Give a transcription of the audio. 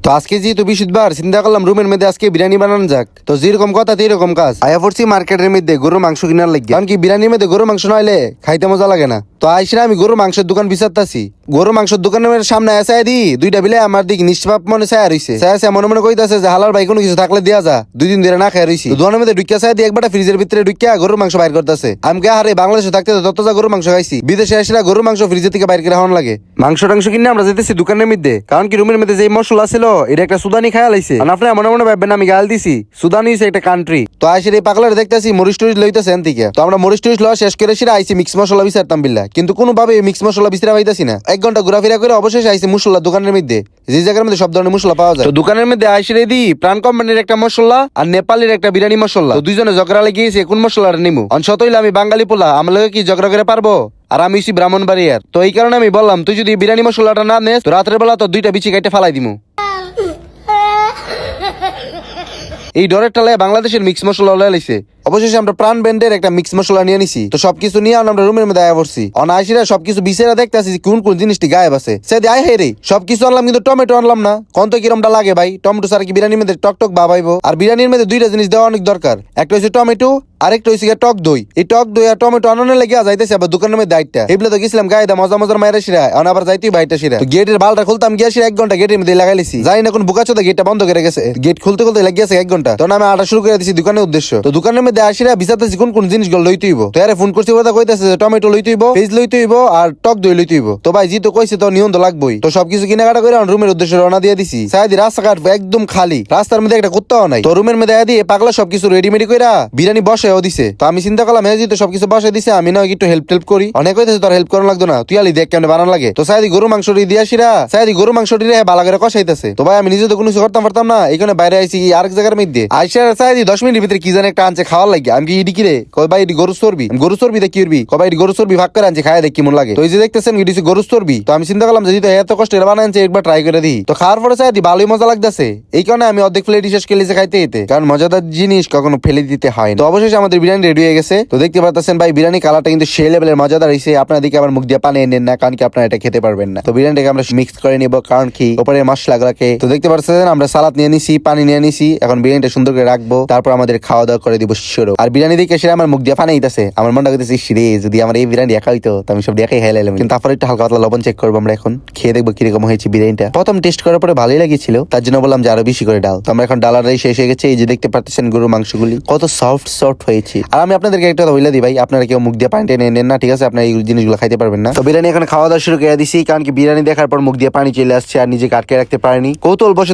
তো আজকে যেহেতু বৃহস্পতিবার চিন্তা করলাম রুমের মধ্যে আজকে বিরিয়ানি বানানো যাক। তো যেরকম কথা এরকম কাজ। আয়া পড়ছি মার্কেটের মধ্যে গরুর মাংস কিনার লাগে, কারণ কি বিরিয়ানির মধ্যে গরুর মাংস নইলে খাইতে মজা লাগে না। তো আইসিরা আমি গরুর মাংসের দোকান বিচারতাছি। গরুর মাংসের দোকানের সামনে এসে দি দুইটা বিলে আমার দিকে নিষ্পাপ মনে ছায়া রইছে। ছায়া মনে মনে কইতাছে যে হালার ভাই কোনো কিছু থাকলে দিয়া যা, 2 দিন ধরে না খাই রইছি। দোকানের মধ্যে ঢুকিয়া ছায়া দিয়ে একবারটা ফ্রিজের ভিতরে ঢুকিয়া গরুর মাংস বাইর করতেছে। আমি কে আরে বাংলাদেশে থাকতে তত যা গরুর মাংস খাইছি, বিদেশে আসিরা গরুর মাংস ফ্রিজের থেকে বাইর করে হন লাগে। মাংস টাংস কিনে আমরা যেতেছি দোকানের মধ্যে, কারণ কি রুমের মধ্যে যে মশলা ছিল এটা একটা সুদানি খায়া লাইছে। আপনি মনে মনে ভাববেন আমি গাল দিছি, সুদানি হইছে একটা কান্ট্রি। তো আইসির এই পাগলারে দেখতেছি মরিচ টরিচ লইতেছে এন থেকে। তো আমরা মরিচ টরিচ লওয়া শেষ করে সেটা আইসি মিক্স মশলা বিচারতাম বিল্লা, কিন্তু কোনোভাবে মিক্স মশলা বিচারা পাইতাছি না। 1 ঘন্টা ঘোরাফেরা করে অবশেষে আইসি মশলা দোকানের মধ্যে, যে জায়গার মধ্যে সব ধরনের মশলা পাওয়া যায়। তো দোকানের মধ্যে আইসিরে দি প্রাণ কোম্পানির একটা মশলা আর নেপালের একটা বিরিয়ানি মশলা। তো দুইজনে ঝগড়া লাগিয়েছে কোন মশলাটা নিমু। অনশত হইলে আমি বাঙালি পোলা, আমার লগে কি ঝগড়া করে পারবো? আর আমি হইছি ব্রাহ্মণবাড়িয়ার। তো এই কারণে আমি বললাম তুই যদি বিরিয়ানি মশলাটা না নেস তো রাতের বেলা তো 2টা বিচি কাইটে ফালাই দিমু। এই ডরের টালায় বাংলাদেশের মিক্স মশলা লাইছে। অবশেষে আমরা প্রাণ ব্র্যান্ডের একটা মিক্স মশলা নিয়ে নিছি। তো সবকিছু নিয়ে আমরা রুমের মধ্যে আয়া পড়ছি। অনায়াসীরা সবকিছু বিছেরা দেখতেছি কোন কোন জিনিসটি গায়েব আছে। সেদি আয় হে রে সবকিছু আনলাম, কিন্তু টমেটো আনলাম না। কোন তো কিরমটা লাগে ভাই, টমেটো ছাড়া কি বিরিয়ানির মধ্যে টক টক ভাবাইবো? আর বিরিয়ানির মধ্যে 2টা জিনিস দেওয়া অনেক দরকার, একটা হচ্ছে টমেটো আরেকটা হচ্ছে টক দই। এই টক দই আর টমেটো আনানোর লেগে যাইতেছে আবার দোকানের মধ্যে দায়িত্ব। এগুলো তো গেছিলাম গায়ে মজা মজার মায়ের শিরা, এখন আবার যাইতেই বাইটা শিরা। তো গেটের বালটা খুলতাম গিয়া শিরা 1 ঘন্টা গেটের মধ্যে লাগাইছি। যাই না কোন বুকাচোদা গেটটা বন্ধ করে গেছে, গেট খুলতে খুলতে লাগিয়েছে 1 ঘন্টা। তখন আমি আটা শুরু করে দিছি দোকানের উদ্দেশ্য। তো দোকানের মধ্যে আসিরা বিচারতেছি কোন কোন জিনিসগুলো লইতে হইব। তো আরে ফোন করছি কথা কইতাছে যে টমেটো লইতে হইব, পেঁয়াজ লইতে হইব আর টক দই লইতে হইব। তো ভাই জি তো কইছে তো নিয়ন তো লাগবই। তো সবকিছু কেনাকাটা করে রুমের উদ্দেশ্যে রওনা দিয়ে দিছি। সাইদি রাস্তাঘাট একদম খালি, রাস্তার মধ্যে একটা কুত্তাও নাই। তো রুমের মধ্যে দিয়ে পাগলা সবকিছু রেডিমেডি কইরা বিরিয়ানি বসায়ও দিছে। তো আমি চিন্তা করলাম হ্যাঁ তো সবকিছু বসে দিছে, আমি না একটু হেল্প করি। অনেক হইতেছে তোর হেল্প করানো লাগতো না, তুই আলি দেখ কেমন বানান লাগে। তো সাইদি গরু মাংস দিয়াছিরা, সাইদি গরু মাংস দিয়ে বালা করে কষাইতেছে। তো ভাই আমি নিজে তো কোনো কিছু করতাম পারতাম না, এখানে বাইরে আইছি আরেক জায়গার মধ্যে আইসা সাইদি 10 মিনিটের ভিতরে কি জানে একটা আনছে খাওয়ার লাগে। আমি কি ইডি কিরে কই ভাই এটি গরু চর্বি, গরু চর্বি দেখি উড়বি কবাই গরু চর্বি ভাগ করে আনছে খায় দেখি কেমন লাগে। তো এই যে দেখতেছেন এটি গরু চর্বি। তো আমি চিন্তা করলাম যে যেহেতু এত কষ্ট এটা বানাইছে একবার ট্রাই করে দিই। তো খাওয়ার পরে সাইদি ভালোই মজা লাগতেছে। এই কারণে আমি অর্ধেক প্লেট শেষ খেলেছে খাইতে এতে, কারণ মজাদার জিনিস কখনো ফেলে দিতে হয় না। তো অবশেষে আমাদের বিরিয়ানি রেডি হয়ে গেছে। তো দেখতে পাচ্ছেন ভাই বিরিয়ানি কালারটা কিন্তু সেই লেভেলের মজাদার হয়েছে। আপনার দিকে আবার মুখ দিয়ে পানি নেন না, কারণ কি আপনারা এটা খেতে পারবেন না। তো বিরিয়ানিটাকে আমরা মিক্স করে নিব, কারণ কি উপরে মশলাগুলোকে। তো দেখতে পাচ্ছেন আমরা সালাদ নিয়ে নিছি, পানি নিয়ে নিছি। এখন বিরিয়ানিটা সুন্দর করে রাখবো, তারপর আমাদের খাওয়া দাওয়া করে দিব শুরু। আর বিরিয়ানি দেখে সে আমার মুখ দিয়ে পানি দিতেছে, আমার মনটা করতেছে রে যদি আমার এই বিরিয়ানি দেখা হইতো তো আমি সব দেখাই হেলাইলাম। কিন্তু তারপরে একটু হালকা পাতলা লবণ চেক করবো আমরা, এখন খেয়ে দেখবো কিরকম হয়েছে বিরিয়ানিটা। প্রথম টেস্ট করার পরে ভালোই লাগিয়েছিল, তার জন্য বললাম যে আরো বেশি করে ডাল। তো আমরা এখন ডালারাই শেষ হয়ে গেছে। এই যে দেখতে পাচ্ছেন গরুর মাংসগুলি কত সফট হয়েছে। আর আমি আপনাদেরকে একটা বলে দিই ভাই, আপনারা কেউ মুখ দিয়ে পানি টেনে নেন না, ঠিক আছে? আপনারা এই জিনিসগুলো খাইতে পারবেন না। তো বিরিয়ানি এখন খাওয়া দাওয়া শুরু করে দিছি, কারণ কি বিরিয়ানি দেখার পর মুখ দিয়ে পানি চলে আসছে আর নিজেকে আটকে রাখতে পারেনি। কৌতূহল বসে